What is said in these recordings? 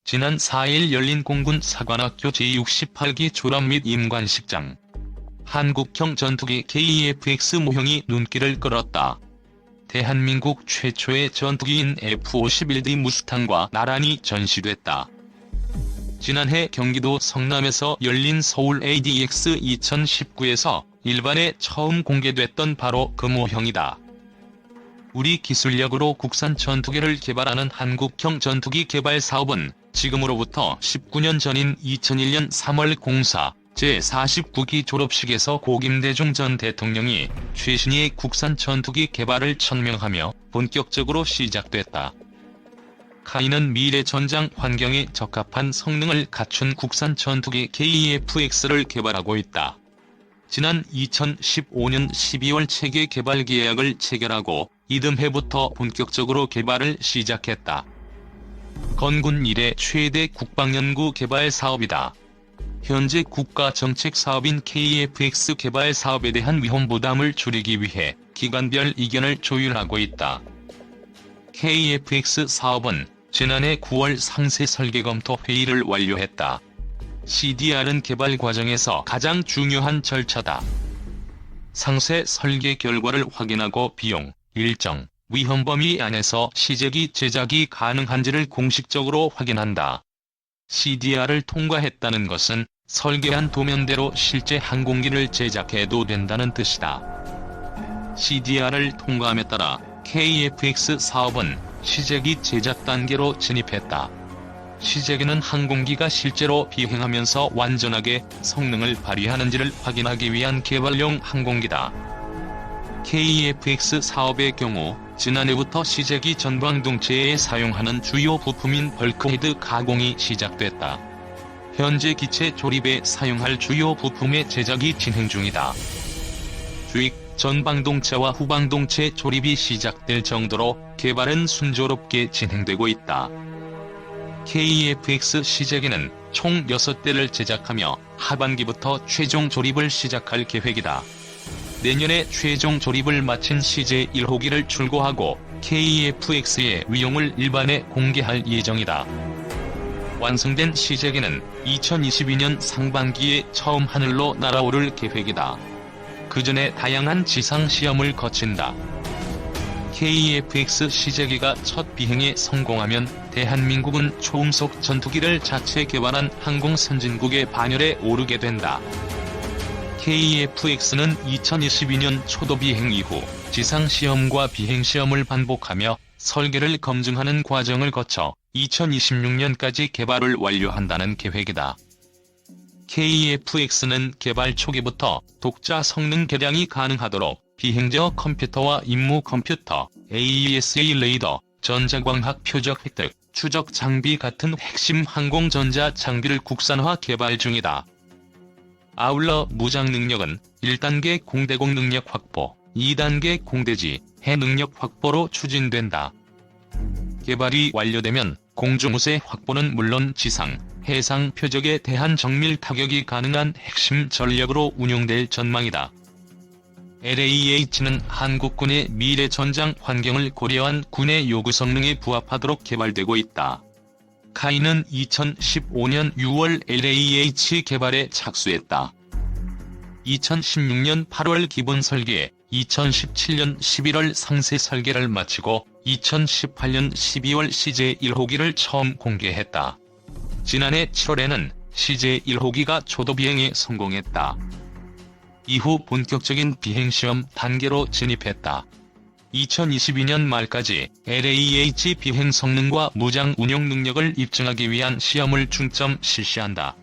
지난 4일 열린 공군 사관학교 제68기 졸업 및 임관식장. 한국형 전투기 KF-X 모형이 눈길을 끌었다. 대한민국 최초의 전투기인 F-51D 무스탕과 나란히 전시됐다. 지난해 경기도 성남에서 열린 서울 ADX 2019에서 일반에 처음 공개됐던 바로 그 모형이다. 우리 기술력으로 국산 전투기를 개발하는 한국형 전투기 개발 사업은 지금으로부터 19년 전인 2001년 3월 공사 제49기 졸업식에서 고김대중 전 대통령이 최신의 국산 전투기 개발을 천명하며 본격적으로 시작됐다. 카이는 미래 전장 환경에 적합한 성능을 갖춘 국산 전투기 KF-X를 개발하고 있다. 지난 2015년 12월 체계 개발 계약을 체결하고 이듬해부터 본격적으로 개발을 시작했다. 건군 이래 최대 국방연구 개발 사업이다. 현재 국가정책 사업인 KF-X 개발 사업에 대한 위험 부담을 줄이기 위해 기관별 의견을 조율하고 있다. KF-X 사업은 지난해 9월 상세 설계 검토 회의를 완료했다. CDR은 개발 과정에서 가장 중요한 절차다. 상세 설계 결과를 확인하고 비용, 일정, 위험 범위 안에서 시제기 제작이 가능한지를 공식적으로 확인한다. CDR을 통과했다는 것은 설계한 도면대로 실제 항공기를 제작해도 된다는 뜻이다. CDR을 통과함에 따라 KF-X 사업은 시제기 제작 단계로 진입했다. 시제기는 항공기가 실제로 비행하면서 완전하게 성능을 발휘하는지를 확인하기 위한 개발용 항공기다. KF-X 사업의 경우 지난해부터 시제기 전방동체에 사용하는 주요 부품인 벌크헤드 가공이 시작됐다. 현재 기체 조립에 사용할 주요 부품의 제작이 진행 중이다. 주익, 전방동체와 후방동체 조립이 시작될 정도로 개발은 순조롭게 진행되고 있다. KF-X 시제기는 총 6대를 제작하며 하반기부터 최종 조립을 시작할 계획이다. 내년에 최종 조립을 마친 CJ1호기를 출고하고 KF-X의 위용을 일반에 공개할 예정이다. 완성된 시제기는 2022년 상반기에 처음 하늘로 날아오를 계획이다. 그 전에 다양한 지상 시험을 거친다. KF-X 시제기가 첫 비행에 성공하면 대한민국은 초음속 전투기를 자체 개발한 항공 선진국의 반열에 오르게 된다. KF-X는 2022년 초도 비행 이후 지상시험과 비행시험을 반복하며 설계를 검증하는 과정을 거쳐 2026년까지 개발을 완료한다는 계획이다. KF-X는 개발 초기부터 독자 성능 개량이 가능하도록 비행제어 컴퓨터와 임무 컴퓨터, AESA 레이더, 전자광학 표적 획득, 추적 장비 같은 핵심 항공 전자 장비를 국산화 개발 중이다. 아울러 무장 능력은 1단계 공대공 능력 확보, 2단계 공대지, 해 능력 확보로 추진된다. 개발이 완료되면 공중우세 확보는 물론 지상, 해상 표적에 대한 정밀 타격이 가능한 핵심 전력으로 운용될 전망이다. LAH는 한국군의 미래 전장 환경을 고려한 군의 요구 성능에 부합하도록 개발되고 있다. 카이는 2015년 6월 LAH 개발에 착수했다. 2016년 8월 기본 설계, 2017년 11월 상세 설계를 마치고 2018년 12월 CJ1호기를 처음 공개했다. 지난해 7월에는 CJ1호기가 초도 비행에 성공했다. 이후 본격적인 비행시험 단계로 진입했다. 2022년 말까지 LAH 비행 성능과 무장 운용 능력을 입증하기 위한 시험을 중점 실시한다.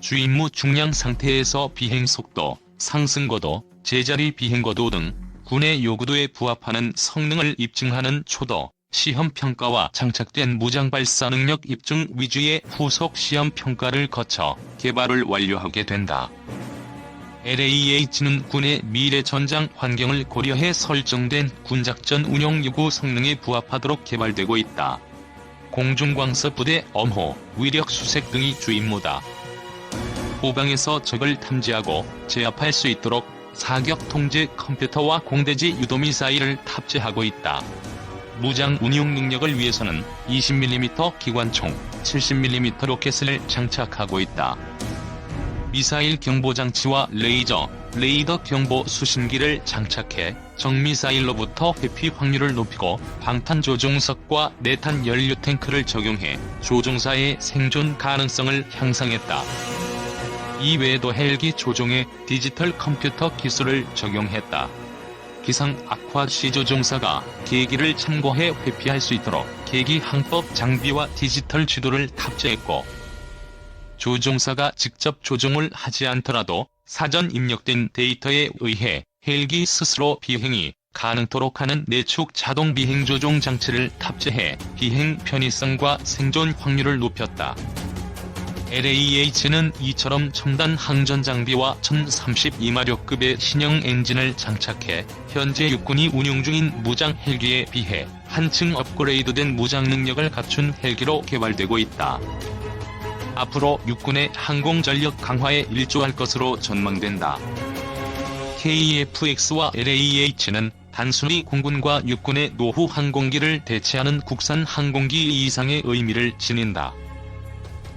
주임무 중량 상태에서 비행 속도, 상승고도, 제자리 비행고도 등 군의 요구도에 부합하는 성능을 입증하는 초도, 시험 평가와 장착된 무장 발사 능력 입증 위주의 후속 시험 평가를 거쳐 개발을 완료하게 된다. LAH는 군의 미래 전장 환경을 고려해 설정된 군작전 운용 요구 성능에 부합하도록 개발되고 있다. 공중광석 부대 엄호, 위력 수색 등이 주임무다. 후방에서 적을 탐지하고 제압할 수 있도록 사격 통제 컴퓨터와 공대지 유도미사일을 탑재하고 있다. 무장 운용 능력을 위해서는 20mm 기관총, 270mm 로켓을 장착하고 있다. 미사일 경보장치와 레이더 경보 수신기를 장착해 적미사일로부터 회피 확률을 높이고 방탄 조종석과 내탄 연료 탱크를 적용해 조종사의 생존 가능성을 향상했다. 이외에도 헬기 조종에 디지털 컴퓨터 기술을 적용했다. 기상 악화 시 조종사가 계기를 참고해 회피할 수 있도록 계기 항법 장비와 디지털 지도를 탑재했고, 조종사가 직접 조종을 하지 않더라도 사전 입력된 데이터에 의해 헬기 스스로 비행이 가능토록 하는 내축 자동 비행 조종 장치를 탑재해 비행 편의성과 생존 확률을 높였다. LAH는 이처럼 첨단 항전 장비와 1032마력급의 신형 엔진을 장착해 현재 육군이 운용 중인 무장 헬기에 비해 한층 업그레이드된 무장 능력을 갖춘 헬기로 개발되고 있다. 앞으로 육군의 항공 전력 강화에 일조할 것으로 전망된다. KF-X와 LAH는 단순히 공군과 육군의 노후 항공기를 대체하는 국산 항공기 이상의 의미를 지닌다.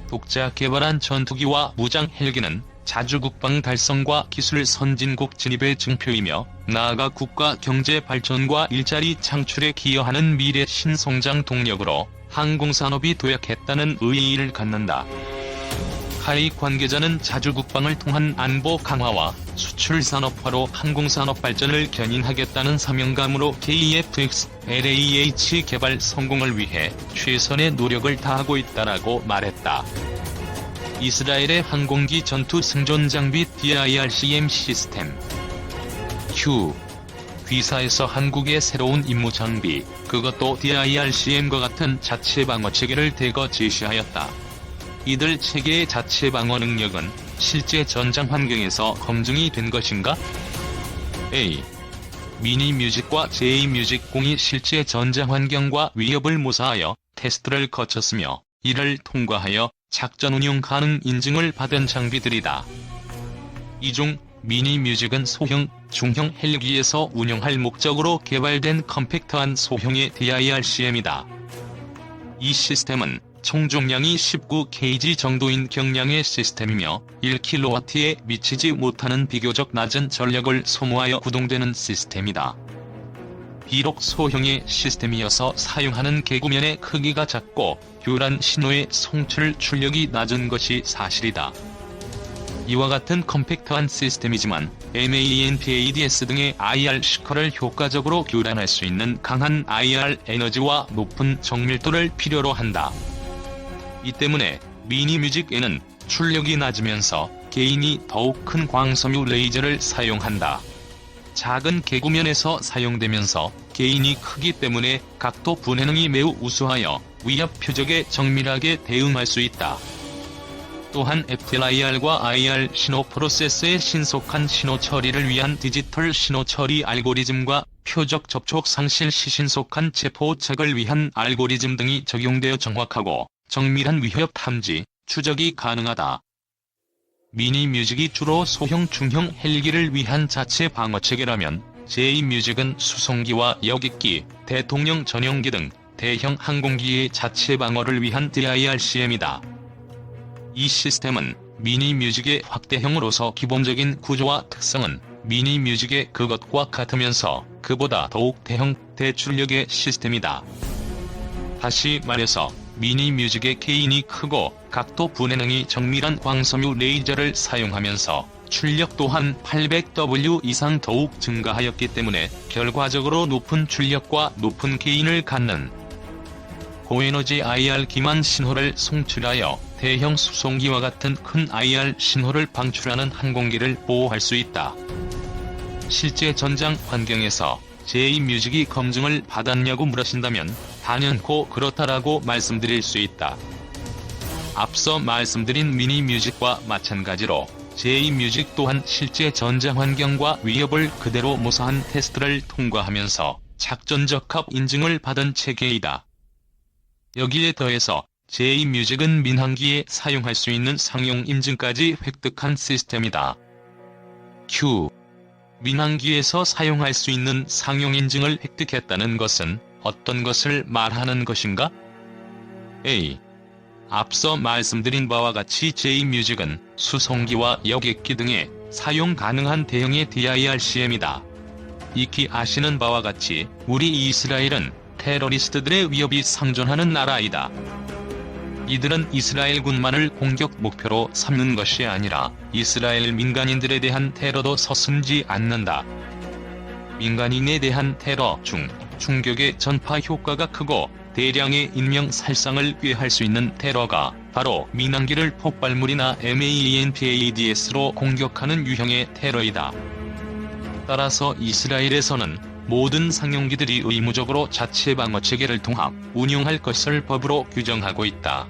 독자 개발한 전투기와 무장 헬기는 자주국방 달성과 기술 선진국 진입의 증표이며, 나아가 국가 경제 발전과 일자리 창출에 기여하는 미래 신성장 동력으로 항공산업이 도약했다는 의의를 갖는다. 하이 관계자는 자주국방을 통한 안보 강화와 수출 산업화로 항공산업 발전을 견인하겠다는 사명감으로 KF-X, LAH 개발 성공을 위해 최선의 노력을 다하고 있다라고 말했다. 이스라엘의 항공기 전투 생존 장비 DIRCM 시스템 Q사에서 한국의 새로운 임무 장비, 그것도 DIRCM과 같은 자체 방어 체계를 대거 제시하였다. 이들 체계의 자체 방어 능력은 실제 전장 환경에서 검증이 된 것인가? A. 미니뮤직과 J뮤직-0이 실제 전장 환경과 위협을 모사하여 테스트를 거쳤으며, 이를 통과하여 작전 운용 가능 인증을 받은 장비들이다. 이 중 미니뮤직은 소형, 중형 헬기에서 운용할 목적으로 개발된 컴팩트한 소형의 DIRCM이다. 이 시스템은 총重량이 19kg 정도인 경량의 시스템이며 1kW에 미치지 못하는 비교적 낮은 전력을 소모하여 구동되는 시스템이다. 비록 소형의 시스템이어서 사용하는 개구면의 크기가 작고 교란 신호의 송출 출력이 낮은 것이 사실이다. 이와 같은 컴팩트한 시스템이지만 MANPADS 등의 IR 시커를 효과적으로 교란할 수 있는 강한 IR 에너지와 높은 정밀도를 필요로 한다. 이 때문에 미니뮤직에는 출력이 낮으면서 개인이 더욱 큰 광섬유 레이저를 사용한다. 작은 개구면에서 사용되면서 개인이 크기 때문에 각도 분해능이 매우 우수하여 위협 표적에 정밀하게 대응할 수 있다. 또한 FLIR과 IR 신호 프로세스의 신속한 신호 처리를 위한 디지털 신호 처리 알고리즘과 표적 접촉 상실 시 신속한 체포착을 위한 알고리즘 등이 적용되어 정확하고 정밀한 위협 탐지, 추적이 가능하다. 미니뮤직이 주로 소형 중형 헬기를 위한 자체 방어체계라면 J뮤직은 수송기와 여객기, 대통령 전용기 등 대형 항공기의 자체 방어를 위한 DIRCM이다. 이 시스템은 미니뮤직의 확대형으로서 기본적인 구조와 특성은 미니뮤직의 그것과 같으면서 그보다 더욱 대형, 대출력의 시스템이다. 다시 말해서 미니뮤직의 개인이 크고 각도 분해능이 정밀한 광섬유 레이저를 사용하면서 출력 또한 800W 이상 더욱 증가하였기 때문에 결과적으로 높은 출력과 높은 개인을 갖는 고에너지 IR 기만 신호를 송출하여 대형 수송기와 같은 큰 IR 신호를 방출하는 항공기를 보호할 수 있다. 실제 전장 환경에서 J뮤직이 검증을 받았냐고 물으신다면 단연코 그렇다라고 말씀드릴 수 있다. 앞서 말씀드린 미니뮤직과 마찬가지로 J뮤직 또한 실제 전장 환경과 위협을 그대로 모사한 테스트를 통과하면서 작전 적합 인증을 받은 체계이다. 여기에 더해서 J뮤직은 민항기에 사용할 수 있는 상용 인증까지 획득한 시스템이다. 민항기에서 사용할 수 있는 상용 인증을 획득했다는 것은 어떤 것을 말하는 것인가? A. 앞서 말씀드린 바와 같이 J뮤직은 수송기와 여객기 등에 사용 가능한 대형의 DIRCM이다. 익히 아시는 바와 같이 우리 이스라엘은 테러리스트들의 위협이 상존하는 나라이다. 이들은 이스라엘군만을 공격 목표로 삼는 것이 아니라 이스라엘 민간인들에 대한 테러도 서슴지 않는다. 민간인에 대한 테러 중 충격의 전파 효과가 크고 대량의 인명 살상을 꾀할 수 있는 테러가 바로 민항기를 폭발물이나 MANPADS로 공격하는 유형의 테러이다. 따라서 이스라엘에서는 모든 상용기들이 의무적으로 자체 방어체계를 통합 운용할 것을 법으로 규정하고 있다.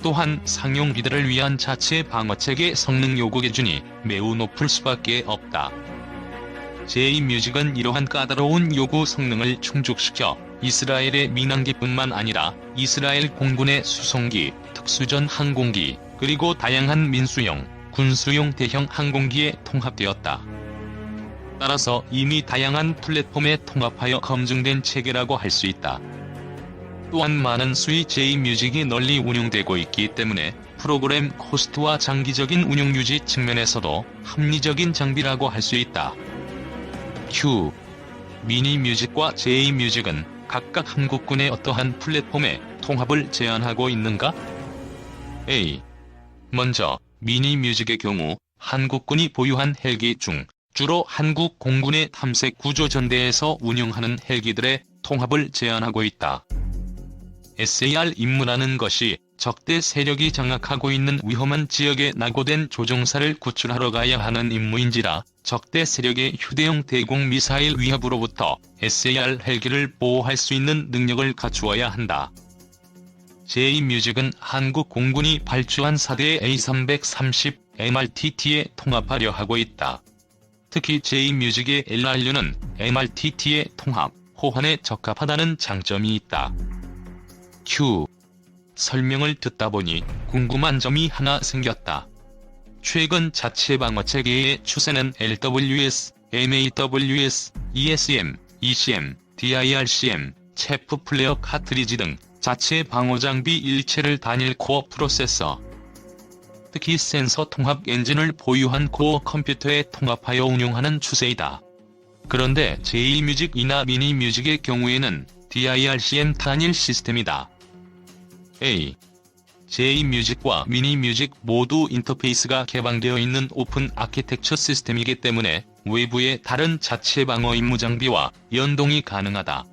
또한 상용기들을 위한 자체 방어체계 성능 요구 기준이 매우 높을 수밖에 없다. J뮤직은 이러한 까다로운 요구 성능을 충족시켜 이스라엘의 민항기뿐만 아니라 이스라엘 공군의 수송기, 특수전 항공기, 그리고 다양한 민수용, 군수용 대형 항공기에 통합되었다. 따라서 이미 다양한 플랫폼에 통합하여 검증된 체계라고 할 수 있다. 또한 많은 수의 J뮤직이 널리 운용되고 있기 때문에 프로그램 코스트와 장기적인 운용 유지 측면에서도 합리적인 장비라고 할 수 있다. Q. 미니뮤직과 J뮤직은 각각 한국군의 어떠한 플랫폼에 통합을 제한하고 있는가? A. 먼저 미니뮤직의 경우 한국군이 보유한 헬기 중 주로 한국 공군의 탐색 구조전대에서 운용하는 헬기들의 통합을 제한하고 있다. SAR 임무라는 것이 적대 세력이 장악하고 있는 위험한 지역에 낙오된 조종사를 구출하러 가야 하는 임무인지라 적대 세력의 휴대용 대공 미사일 위협으로부터 SAR 헬기를 보호할 수 있는 능력을 갖추어야 한다. J뮤직은 한국 공군이 발주한 4대의 A330 MRTT에 통합하려 하고 있다. 특히 J뮤직의 LRU는 MRTT의 통합, 호환에 적합하다는 장점이 있다. Q. 설명을 듣다 보니 궁금한 점이 하나 생겼다. 최근 자체 방어체계의 추세는 LWS, MAWS, ESM, ECM, DIRCM, 체프 플레어 카트리지 등 자체 방어장비 일체를 단일 코어 프로세서, 특히 센서 통합 엔진을 보유한 코어 컴퓨터에 통합하여 운용하는 추세이다. 그런데 J뮤직이나 미니뮤직의 경우에는 DIRCM 단일 시스템이다. A. J뮤직과 미니뮤직 모두 인터페이스가 개방되어 있는 오픈 아키텍처 시스템이기 때문에 외부의 다른 자체 방어 임무 장비와 연동이 가능하다.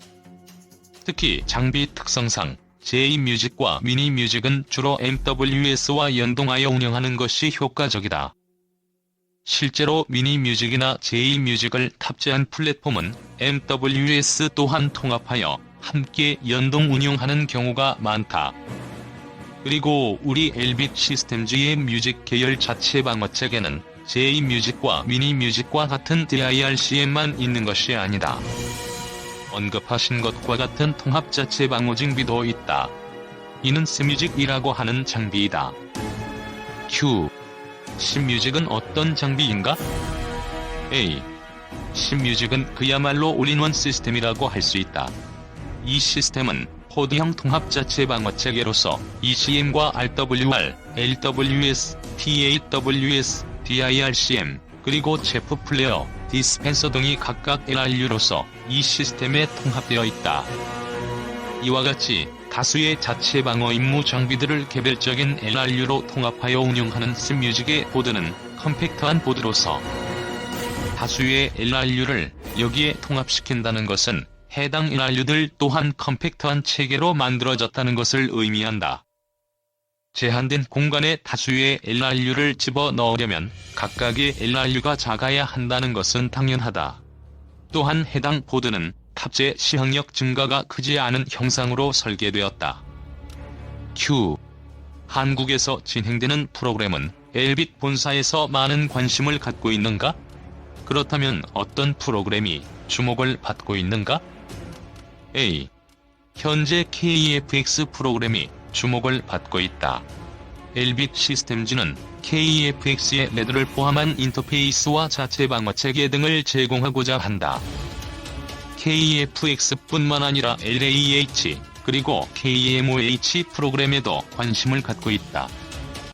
특히 장비 특성상 J뮤직과 미니뮤직은 주로 MWS와 연동하여 운영하는 것이 효과적이다. 실제로 미니뮤직이나 J뮤직을 탑재한 플랫폼은 MWS 또한 통합하여 함께 연동 운용하는 경우가 많다. 그리고 우리 엘빗 시스템즈의 뮤직 계열 자체 방어체계는 J뮤직과 미니뮤직과 같은 DIRCM만 있는 것이 아니다. 언급하신 것과 같은 통합 자체 방어 장비도 있다. 이는 스뮤직이라고 하는 장비이다. Q. 신뮤직은 어떤 장비인가? A. 신뮤직은 그야말로 올인원 시스템이라고 할 수 있다. 이 시스템은 포드형 통합 자체 방어 체계로서 ECM과 RWR, LWS, PAWS, DIRCM, 그리고 체프 플레어, 디스펜서 등이 각각 LRU로서 이 시스템에 통합되어 있다. 이와 같이 다수의 자체 방어 임무 장비들을 개별적인 LRU로 통합하여 운용하는 신뮤직의 보드는 컴팩트한 보드로서 다수의 LRU를 여기에 통합시킨다는 것은 해당 LRU들 또한 컴팩트한 체계로 만들어졌다는 것을 의미한다. 제한된 공간에 다수의 LRU를 집어넣으려면 각각의 LRU가 작아야 한다는 것은 당연하다. 또한 해당 보드는 탑재 시항력 증가가 크지 않은 형상으로 설계되었다. Q. 한국에서 진행되는 프로그램은 엘빗 본사에서 많은 관심을 갖고 있는가? 그렇다면 어떤 프로그램이 주목을 받고 있는가? A. 현재 KEFX 프로그램이 주목을 받고 있다. 엘빗 시스템즈는 KEFX의 레드를 포함한 인터페이스와 자체 방어 체계 등을 제공하고자 한다. KEFX뿐만 아니라 LAH, 그리고 KMOH 프로그램에도 관심을 갖고 있다.